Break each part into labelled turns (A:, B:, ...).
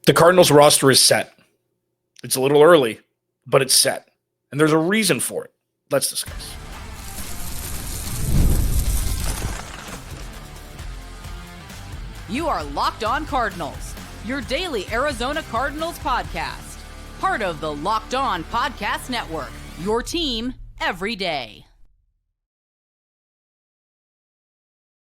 A: The Cardinals roster is set. It's a little early, but it's set. And there's a reason for it. Let's discuss.
B: You are Locked On Cardinals, your daily Arizona Cardinals podcast. Part of the Locked On Podcast Network, your team every day.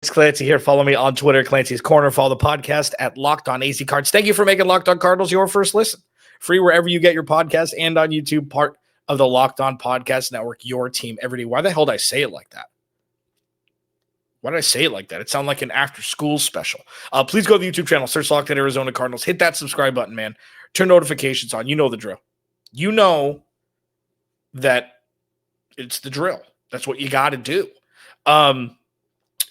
A: Alex Clancy here. Follow me on Twitter, Clancy's Corner. Follow the podcast at Locked On AZ Cards. Thank you for making Locked On Cardinals your first listen. Free wherever you get your podcast and on YouTube, part of the Locked On Podcast Network, your team every day. Why the hell did I say it like that? Why did I say it like that? It sounded like an after-school special. Please go to the YouTube channel, search Locked On Arizona Cardinals. Hit that subscribe button, man. Turn notifications on. You know the drill. You know that it's the drill. That's what you got to do.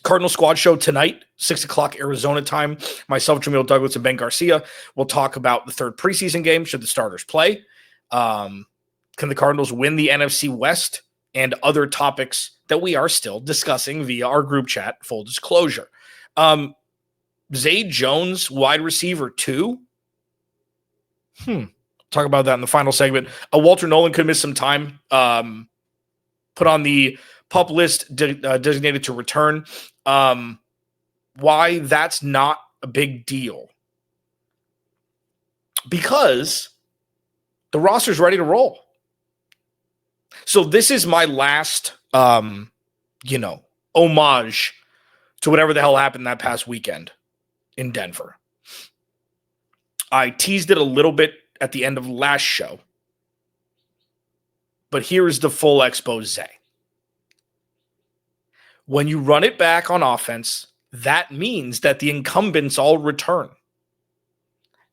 A: Cardinal Squad Show tonight, 6 o'clock Arizona time. Myself, Jamil Douglas, and Ben Garcia will talk about the third preseason game. Should the starters play? Can the Cardinals win the NFC West? And other topics that we are still discussing via our group chat, full disclosure. Zay Jones, wide receiver 2. Talk about that in the final segment. Walter Nolen could miss some time. Put on the PUP list designated to return. Why that's not a big deal? Because the roster's ready to roll. So this is my last, homage to whatever the hell happened that past weekend in Denver. I teased it a little bit at the end of last show, but here is the full expose. When you run it back on offense, that means that the incumbents all return.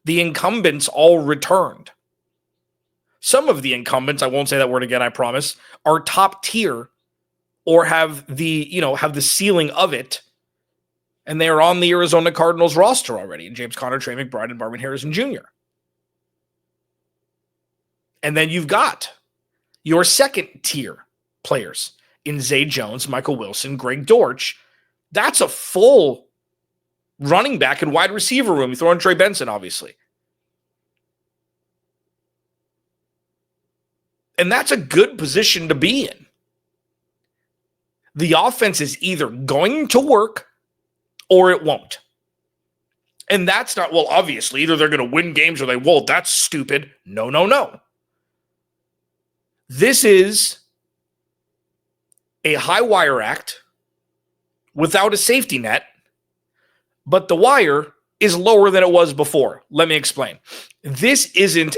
A: The incumbents all returned. Some of the incumbents, I won't say that word again, I promise, are top tier or have the ceiling of it, and they are on the Arizona Cardinals roster already. And James Conner, Trey McBride, and Marvin Harrison Jr. And then you've got your second tier players in Zay Jones, Michael Wilson, Greg Dortch. That's a full running back and wide receiver room. You throw in Trey Benson, obviously. And that's a good position to be in. The offense is either going to work or it won't. And that's not, well, obviously, either they're going to win games or they won't. That's stupid. No. This is a high wire act without a safety net, but the wire is lower than it was before. Let me explain. This isn't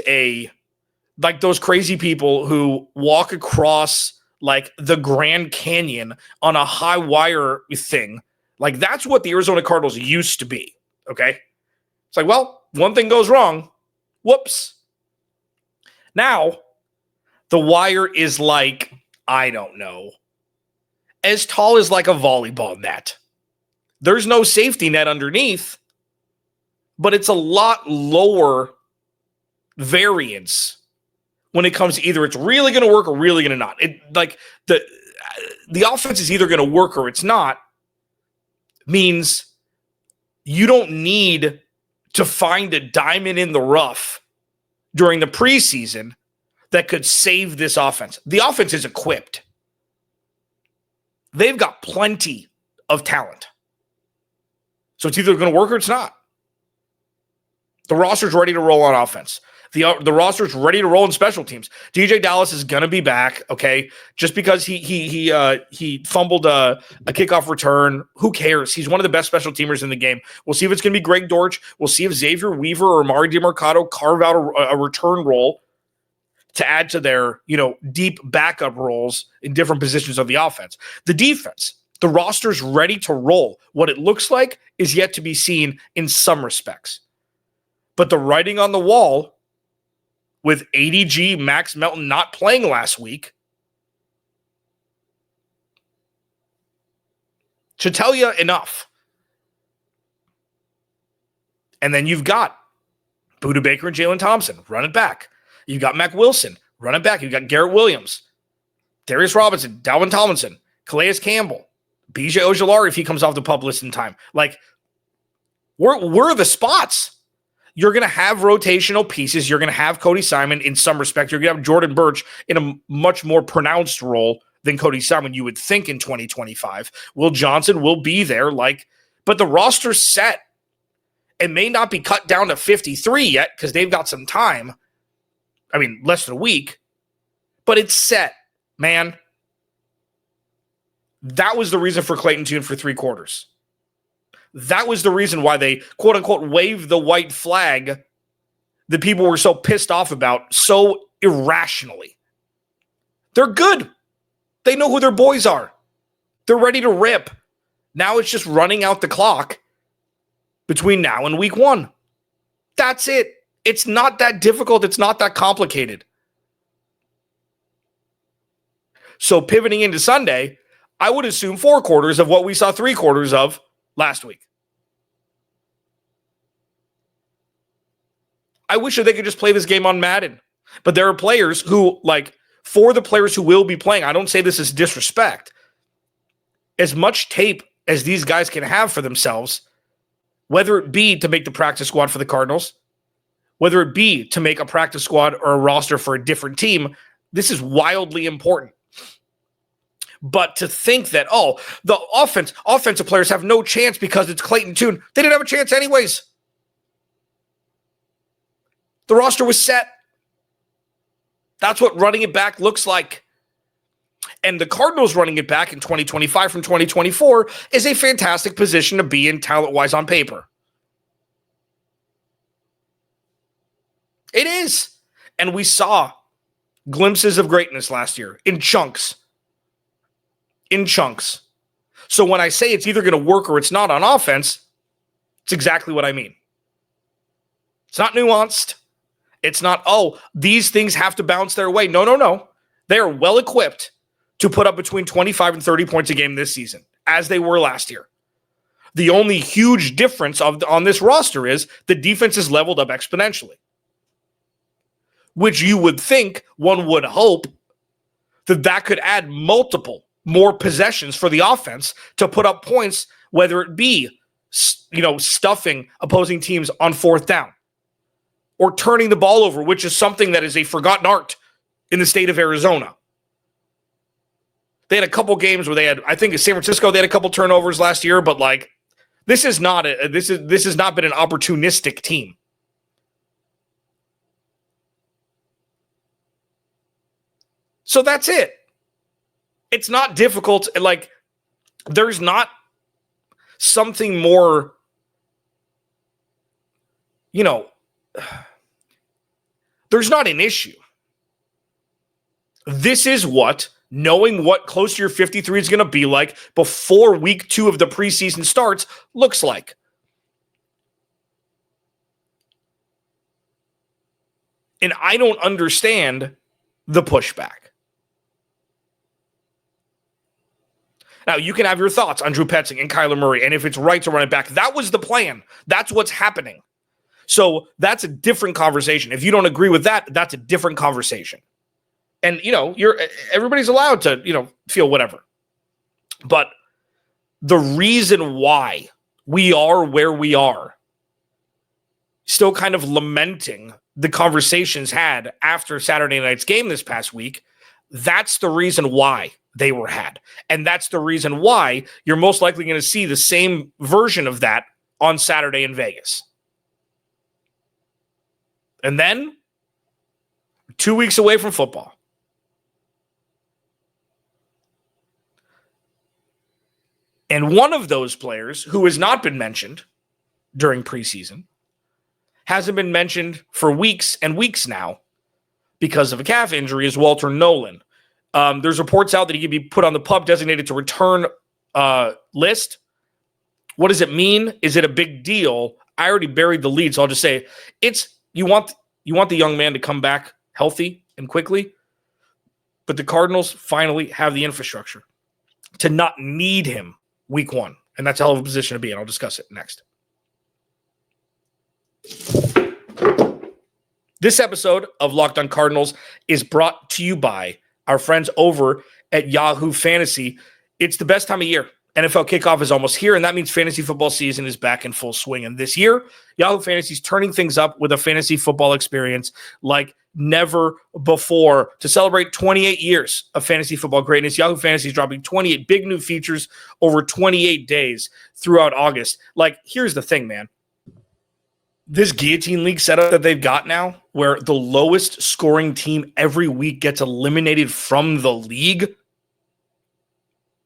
A: like those crazy people who walk across like the Grand Canyon on a high wire thing. Like that's what the Arizona Cardinals used to be. Okay. It's like, well, one thing goes wrong. Whoops. Now the wire is like, I don't know, as tall as like a volleyball net. There's no safety net underneath, but it's a lot lower variance when it comes to either it's really going to work or really going to not. It like the offense is either going to work or it's not, means you don't need to find a diamond in the rough during the preseason that could save this offense. The offense is equipped. They've got plenty of talent. So it's either going to work or it's not. The roster's ready to roll on offense. The roster's ready to roll in special teams. DJ Dallas is going to be back, okay? Just because he fumbled a kickoff return, who cares? He's one of the best special teamers in the game. We'll see if it's going to be Greg Dortch. We'll see if Xavier Weaver or Amari DiMercato carve out a return role to add to their, deep backup roles in different positions of the offense. The defense, the roster's ready to roll. What it looks like is yet to be seen in some respects. But the writing on the wall, with ADG Max Melton not playing last week, should tell you enough. And then you've got Budda Baker and Jalen Thompson, run it back. You've got Mac Wilson, run it back. You've got Garrett Williams, Darius Robinson, Dalvin Tomlinson, Calais Campbell, BJ Ojolari if he comes off the PUP list in time. Like, we're the spots. you're going to have rotational pieces. You're going to have Cody Simon in some respect. You're going to have Jordan Birch in a much more pronounced role than Cody Simon, you would think, in 2025. Will Johnson will be there, but the roster's set. It may not be cut down to 53 yet because they've got some time. I mean, less than a week, but it's set, man. That was the reason for Clayton Tune for 3 quarters. That was the reason why they, quote unquote, waved the white flag that people were so pissed off about so irrationally. They're good. They know who their boys are. They're ready to rip. Now it's just running out the clock between now and week 1. That's it. It's not that difficult. It's not that complicated. So pivoting into Sunday, I would assume 4 quarters of what we saw 3 quarters of last week. I wish that they could just play this game on Madden. But there are players who, for the players who will be playing, I don't say this as disrespect. As much tape as these guys can have for themselves, whether it be to make the practice squad for the Cardinals, whether it be to make a practice squad or a roster for a different team, this is wildly important. But to think that, the offensive players have no chance because it's Clayton Tune. They didn't have a chance anyways. The roster was set. That's what running it back looks like. And the Cardinals running it back in 2025 from 2024 is a fantastic position to be in talent-wise on paper. It is. And we saw glimpses of greatness last year in chunks. So when I say it's either going to work or it's not on offense, it's exactly what I mean. It's not nuanced. It's not, these things have to bounce their way. No. They are well equipped to put up between 25 and 30 points a game this season, as they were last year. The only huge difference on this roster is the defense is leveled up exponentially, which you would think, one would hope, that could add multiple more possessions for the offense to put up points, whether it be, stuffing opposing teams on 4th down or turning the ball over, which is something that is a forgotten art in the state of Arizona. They had a couple games where I think in San Francisco, they had a couple turnovers last year, but this has not been an opportunistic team. So that's it. It's not difficult. There's not something more, there's not an issue. This is what knowing what close to your 53 is going to be like before week 2 of the preseason starts looks like. And I don't understand the pushback. Now, you can have your thoughts on Drew Petzing and Kyler Murray, and if it's right to run it back. That was the plan. That's what's happening. So that's a different conversation. If you don't agree with that, that's a different conversation. And, everybody's allowed to, feel whatever. But the reason why we are where we are, still kind of lamenting the conversations had after Saturday night's game this past week, that's the reason why they were had. And that's the reason why you're most likely going to see the same version of that on Saturday in Vegas. And then 2 weeks away from football. And one of those players who has not been mentioned during preseason hasn't been mentioned for weeks and weeks now because of a calf injury is Walter Nolen. There's reports out that he could be put on the PUP designated to return list. What does it mean? Is it a big deal? I already buried the lead, so I'll just say you want the young man to come back healthy and quickly, but the Cardinals finally have the infrastructure to not need him week 1, and that's a hell of a position to be in. I'll discuss it next. This episode of Locked on Cardinals is brought to you by our friends over at Yahoo Fantasy. It's the best time of year. NFL kickoff is almost here, and that means fantasy football season is back in full swing. And this year, Yahoo Fantasy is turning things up with a fantasy football experience like never before. To celebrate 28 years of fantasy football greatness, Yahoo Fantasy is dropping 28 big new features over 28 days throughout August. Like, here's the thing, man. This guillotine league setup that they've got now, where the lowest scoring team every week gets eliminated from the league.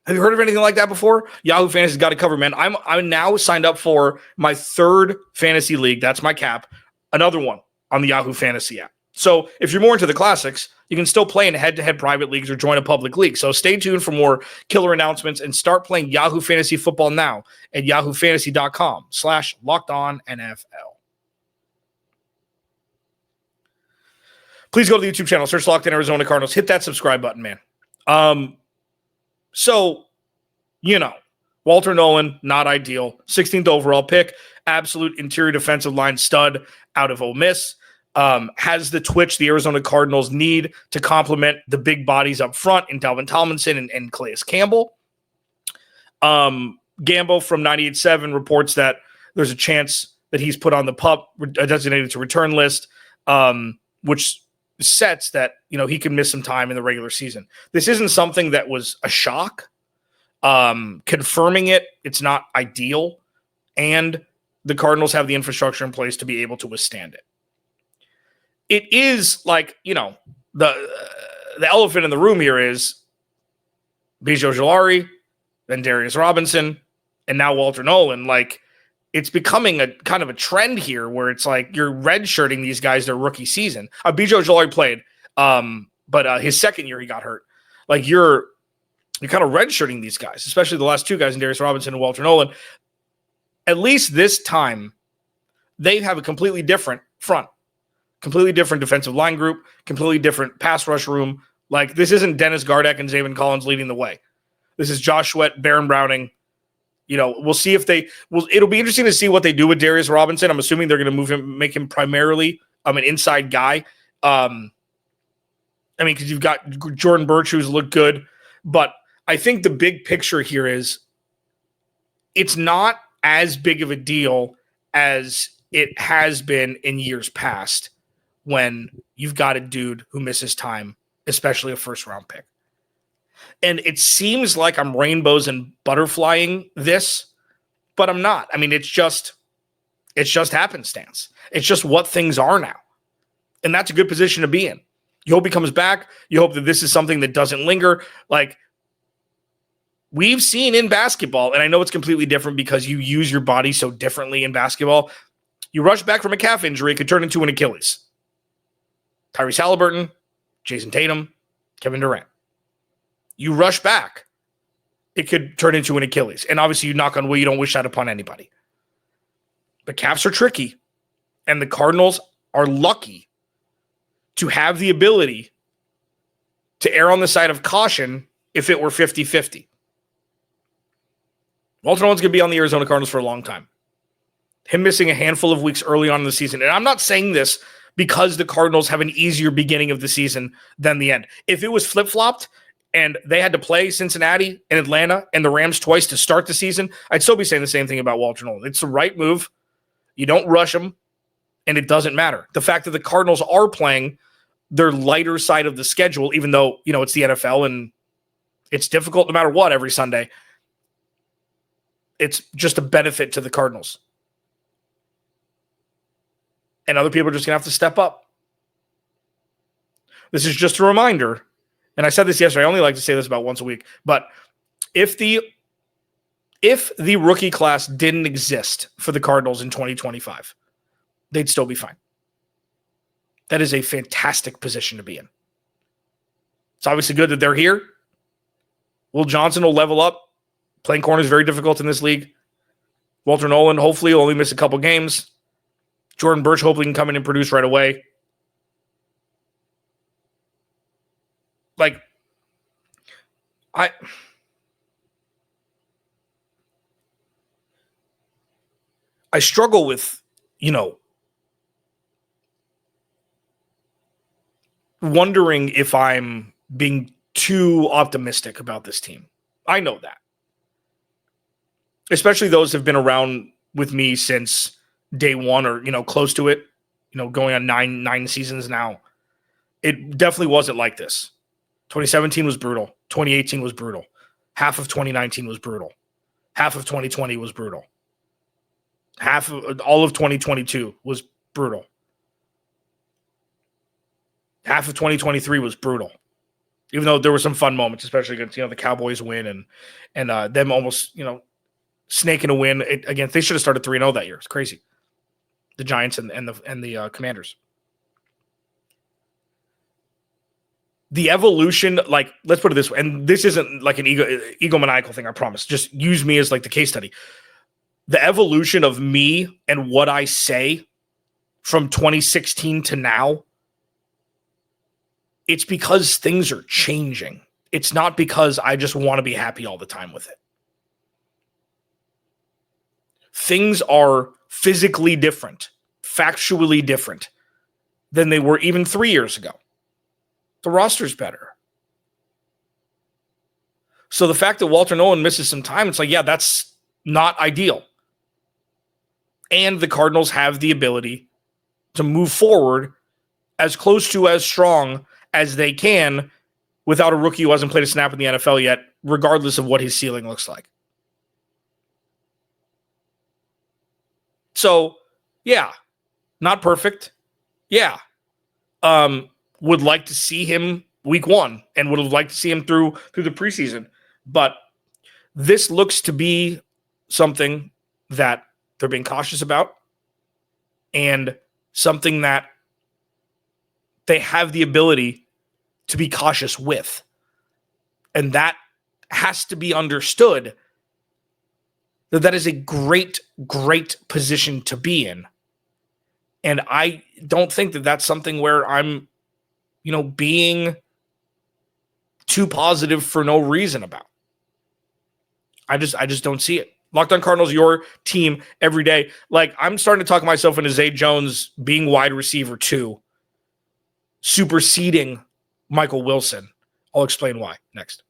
A: Have you heard of anything like that before? Yahoo Fantasy's got it covered, man. I'm now signed up for my third fantasy league. That's my cap. Another one on the Yahoo Fantasy app. So if you're more into the classics, you can still play in head-to-head private leagues or join a public league. So stay tuned for more killer announcements and start playing Yahoo Fantasy Football now at yahoofantasy.com/LockedOnNFL. Please go to the YouTube channel, search Locked On Arizona Cardinals, hit that subscribe button, man. So, Walter Nolen, not ideal. 16th overall pick, absolute interior defensive line stud out of Ole Miss. Has the twitch the Arizona Cardinals need to complement the big bodies up front in Dalvin Tomlinson and Calais Campbell. Gambo from 98.7 reports that there's a chance that he's put on the PUP, designated to return list, which sets that, he can miss some time in the regular season. This isn't something that was a shock. Confirming it's not ideal, and the Cardinals have the infrastructure in place to be able to withstand it. It is like, the elephant in the room here is Bijan Ojulari, then Darius Robinson, and now Walter Nolen. Like, it's becoming a kind of a trend here where it's like you're redshirting these guys their rookie season. Bijan Ojulari played, but his second year he got hurt. Like, you're kind of redshirting these guys, especially the last two guys in Darius Robinson and Walter Nolen. At least this time, they have a completely different front, completely different defensive line group, completely different pass rush room. Like, this isn't Dennis Gardeck and Zaven Collins leading the way. This is Josh Sweat, Baron Browning. We'll see if it'll be interesting to see what they do with Darius Robinson. I'm assuming they're going to make him primarily an inside guy. Because you've got Jordan Birch, who's looked good, but I think the big picture here is it's not as big of a deal as it has been in years past when you've got a dude who misses time, especially a first-round pick. And it seems like I'm rainbows and butterflying this, but I'm not. It's just happenstance. It's just what things are now. And that's a good position to be in. You hope he comes back. You hope that this is something that doesn't linger. Like, we've seen in basketball, and I know it's completely different because you use your body so differently in basketball. You rush back from a calf injury, it could turn into an Achilles. Tyrese Halliburton, Jason Tatum, Kevin Durant. You rush back, it could turn into an Achilles. And obviously, you knock on wood, you don't wish that upon anybody. But calves are tricky, and the Cardinals are lucky to have the ability to err on the side of caution if it were 50-50. Walter Nolen's going to be on the Arizona Cardinals for a long time. Him missing a handful of weeks early on in the season, and I'm not saying this because the Cardinals have an easier beginning of the season than the end. If it was flip-flopped and they had to play Cincinnati and Atlanta and the Rams twice to start the season, I'd still be saying the same thing about Walter Nolen. It's the right move. You don't rush him, and it doesn't matter. The fact that the Cardinals are playing their lighter side of the schedule, even though, it's the NFL and it's difficult no matter what every Sunday, it's just a benefit to the Cardinals. And other people are just going to have to step up. This is just a reminder, and I said this yesterday, I only like to say this about once a week, but if the rookie class didn't exist for the Cardinals in 2025, they'd still be fine. That is a fantastic position to be in. It's obviously good that they're here. Will Johnson will level up. Playing corner is very difficult in this league. Walter Nolen hopefully will only miss a couple games. Jordan Birch hopefully can come in and produce right away. Like, I struggle with, wondering if I'm being too optimistic about this team. I know that. especially those have been around with me since day one or, close to it, going on nine seasons now. It definitely wasn't like this. 2017 was brutal. 2018 was brutal. Half of 2019 was brutal. Half of 2020 was brutal. All of 2022 was brutal. Half of 2023 was brutal. Even though there were some fun moments, especially against, the Cowboys win and them almost, snaking a win against. They should have started 3-0 that year. It's crazy. The Giants and the Commanders. The evolution, let's put it this way, and this isn't like an egomaniacal thing, I promise. Just use me as the case study. The evolution of me and what I say from 2016 to now, it's because things are changing. It's not because I just want to be happy all the time with it. Things are physically different, factually different than they were even 3 years ago. The roster's better. So the fact that Walter Nolen misses some time, it's that's not ideal. And the Cardinals have the ability to move forward as close to as strong as they can without a rookie who hasn't played a snap in the NFL yet, regardless of what his ceiling looks like. So, yeah, not perfect. Yeah. Would like to see him week one and would have liked to see him through the preseason. But this looks to be something that they're being cautious about and something that they have the ability to be cautious with. And that has to be understood that is a great, great position to be in. And I don't think that that's something where I'm, being too positive for no reason about. I just don't see it. Locked On Cardinals, your team every day. I'm starting to talk myself into Zay Jones being wide receiver 2, superseding Michael Wilson. I'll explain why next.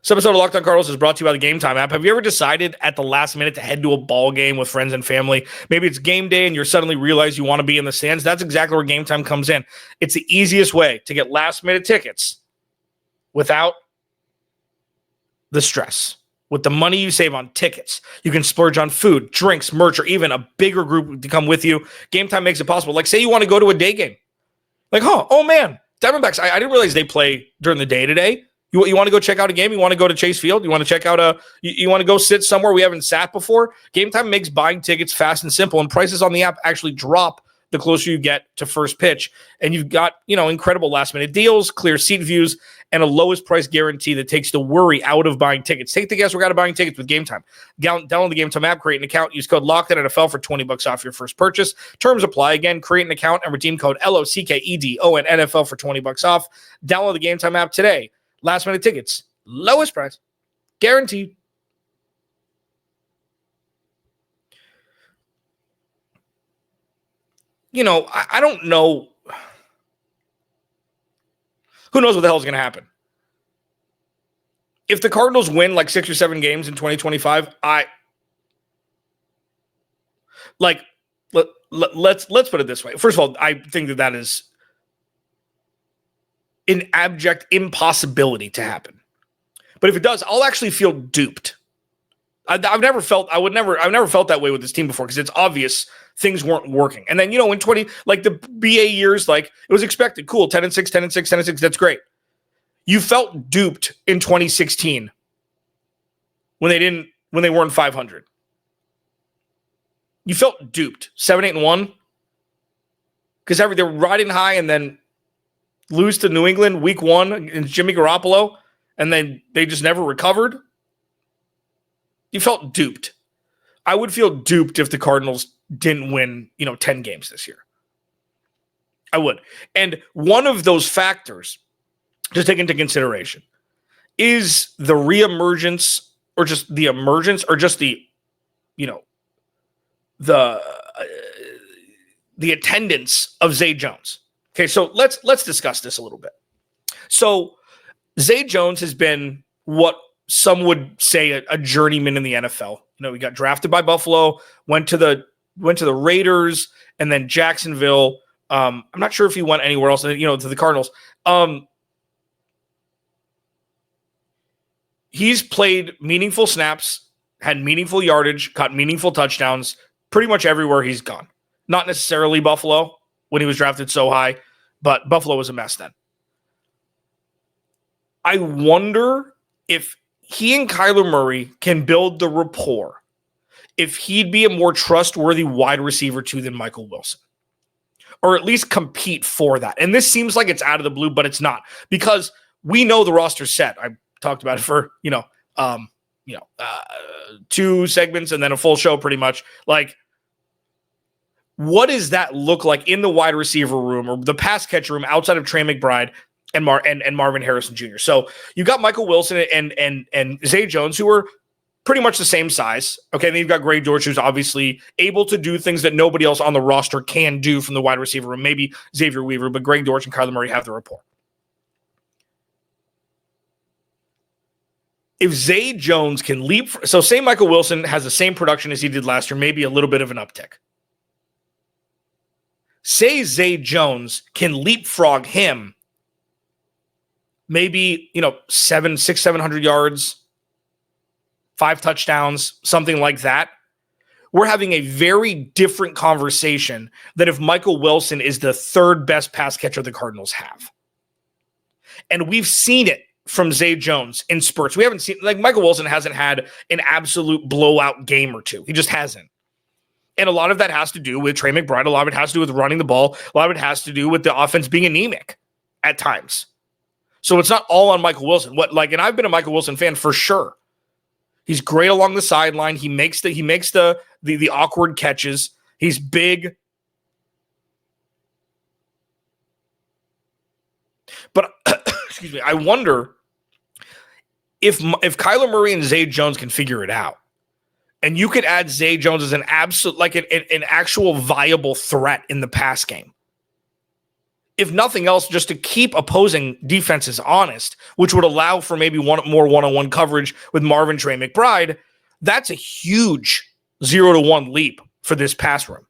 A: This episode of Locked On Cardinals is brought to you by the Game Time app. Have you ever decided at the last minute to head to a ball game with friends and family? Maybe it's game day and you suddenly realize you want to be in the stands. That's exactly where Game Time comes in. It's the easiest way to get last minute tickets without the stress. With the money you save on tickets, you can splurge on food, drinks, merch, or even a bigger group to come with you. Game Time makes it possible. Say you want to go to a day game. Oh man, Diamondbacks, I didn't realize they play during the day today. You want to go check out a game? You want to go to Chase Field? You want to check out you want to go sit somewhere we haven't sat before? Game Time makes buying tickets fast and simple, and prices on the app actually drop the closer you get to first pitch. And you've got, incredible last minute deals, clear seat views, and a lowest price guarantee that takes the worry out of buying tickets. Take the guesswork out of buying tickets with Game Time. Download the Game Time app, create an account, use code LOCKEDONNFL for $20 off your first purchase. Terms apply. Again, create an account and redeem code LOCKEDONNFL for $20 off. Download the Game Time app today. Last minute tickets, lowest price, guaranteed. I don't know. Who knows what the hell is going to happen? If the Cardinals win 6 or 7 games in 2025, let's put it this way. First of all, I think that is an abject impossibility to happen. But if it does, I'll actually feel duped. I've never felt that way with this team before because it's obvious things weren't working. And then, in 20, the BA years, it was expected. Cool, 10-6, 10-6, 10-6. That's great. You felt duped in 2016 when they weren't 500. You felt duped. 7-8-1 because they were riding high and then lose to New England week 1 and Jimmy Garoppolo, and then they just never recovered. You felt duped. I would feel duped if the Cardinals didn't win, 10 games this year. I would. And one of those factors to take into consideration is the reemergence or just the emergence or just the attendance of Zay Jones. Okay, so let's discuss this a little bit. So Zay Jones has been what some would say a journeyman in the NFL. He got drafted by Buffalo, went to the Raiders, and then Jacksonville. I'm not sure if he went anywhere else, to the Cardinals. He's played meaningful snaps, had meaningful yardage, caught meaningful touchdowns pretty much everywhere he's gone. Not necessarily Buffalo when he was drafted so high, but Buffalo was a mess then. I wonder if he and Kyler Murray can build the rapport, if he'd be a more trustworthy wide receiver too than Michael Wilson, or at least compete for that. And this seems like it's out of the blue, but it's not, because we know the roster's set. I talked about it for, 2 segments and then a full show pretty much. Like, what does that look like in the wide receiver room or the pass catcher room outside of Trey McBride and Marvin Harrison Jr.? So you got Michael Wilson and Zay Jones, who are pretty much the same size. Okay, then you've got Greg Dortch, who's obviously able to do things that nobody else on the roster can do from the wide receiver room. Maybe Xavier Weaver, but Greg Dortch and Kyler Murray have the rapport. If Zay Jones can leap, so say Michael Wilson has the same production as he did last year, maybe a little bit of an uptick. Say Zay Jones can leapfrog him, maybe 700 yards, 5 touchdowns, something like that. We're having a very different conversation than if Michael Wilson is the 3rd best pass catcher the Cardinals have. And we've seen it from Zay Jones in spurts. We haven't seen, like, Michael Wilson hasn't had an absolute blowout game or two. He just hasn't. And a lot of that has to do with Trey McBride. A lot of it has to do with running the ball. A lot of it has to do with the offense being anemic at times. So it's not all on Michael Wilson. And I've been a Michael Wilson fan for sure. He's great along the sideline. He makes the awkward catches. He's big. But excuse me, I wonder if Kyler Murray and Zay Jones can figure it out, and you could add Zay Jones as an absolute, like an actual viable threat in the pass game. If nothing else, just to keep opposing defenses honest, which would allow for maybe more one-on-one coverage with Marvin, Trey McBride. That's a huge 0-1 leap for this pass room.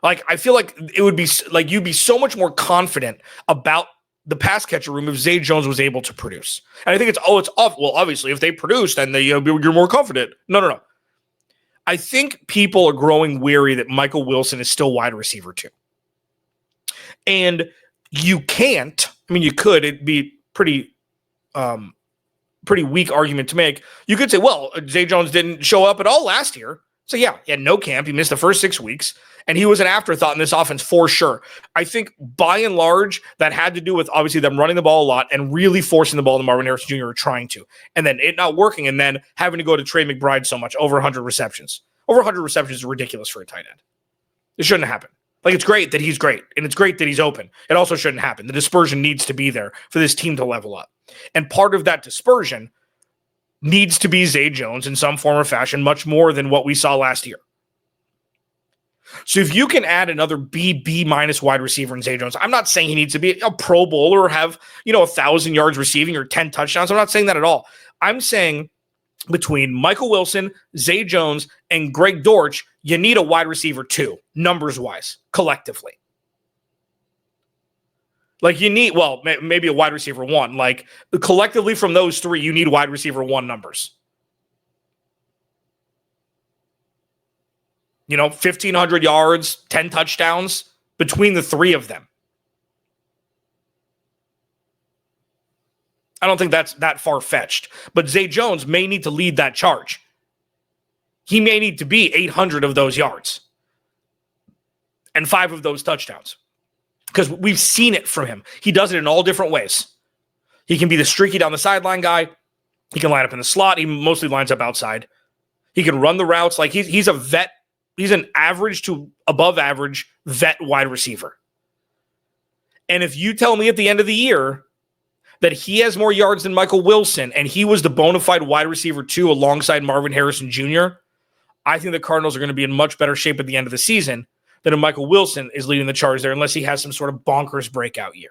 A: Like, I feel like it would be like you'd be so much more confident about the pass catcher room if Zay Jones was able to produce. And I think it's off. Well, obviously, if they produce, then you're more confident. No. I think people are growing weary that Michael Wilson is still wide receiver too. And you can't, you could, it'd be pretty weak argument to make. You could say, well, Zay Jones didn't show up at all last year. So yeah, he had no camp. He missed the first 6 weeks, and he was an afterthought in this offense for sure. I think by and large, that had to do with obviously them running the ball a lot and really forcing the ball to Marvin Harrison Jr. or trying to, and then it not working, and then having to go to Trey McBride so much, over 100 receptions. Over 100 receptions is ridiculous for a tight end. It shouldn't happen. Like, it's great that he's great, and it's great that he's open. It also shouldn't happen. The dispersion needs to be there for this team to level up. And part of that dispersion needs to be Zay Jones in some form or fashion, much more than what we saw last year. So if you can add another B minus wide receiver in Zay Jones, I'm not saying he needs to be a Pro Bowler or have, 1,000 yards receiving or 10 touchdowns. I'm not saying that at all. I'm saying between Michael Wilson, Zay Jones, and Greg Dortch, you need a wide receiver too, numbers-wise, collectively. Like, you need, well, maybe a wide receiver 1. Like, collectively from those 3, you need wide receiver 1 numbers. 1,500 yards, 10 touchdowns between the 3 of them. I don't think that's that far-fetched. But Zay Jones may need to lead that charge. He may need to be 800 of those yards and 5 of those touchdowns. Because we've seen it from him. He does it in all different ways. He can be the streaky down the sideline guy. He can line up in the slot. He mostly lines up outside. He can run the routes. Like, he's a vet. He's an average to above average vet wide receiver. And if you tell me at the end of the year that he has more yards than Michael Wilson and he was the bona fide wide receiver 2 alongside Marvin Harrison Jr., I think the Cardinals are going to be in much better shape at the end of the season than if Michael Wilson is leading the charge there, unless he has some sort of bonkers breakout year.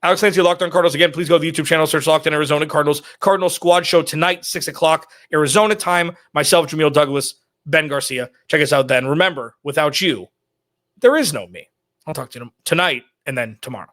A: Alex Clancy, Locked On Cardinals. Again, please go to the YouTube channel, search Locked On Arizona Cardinals. Cardinals Squad Show tonight, 6 o'clock, Arizona time. Myself, Jameel Douglas, Ben Garcia. Check us out then. Remember, without you, there is no me. I'll talk to you tonight and then tomorrow.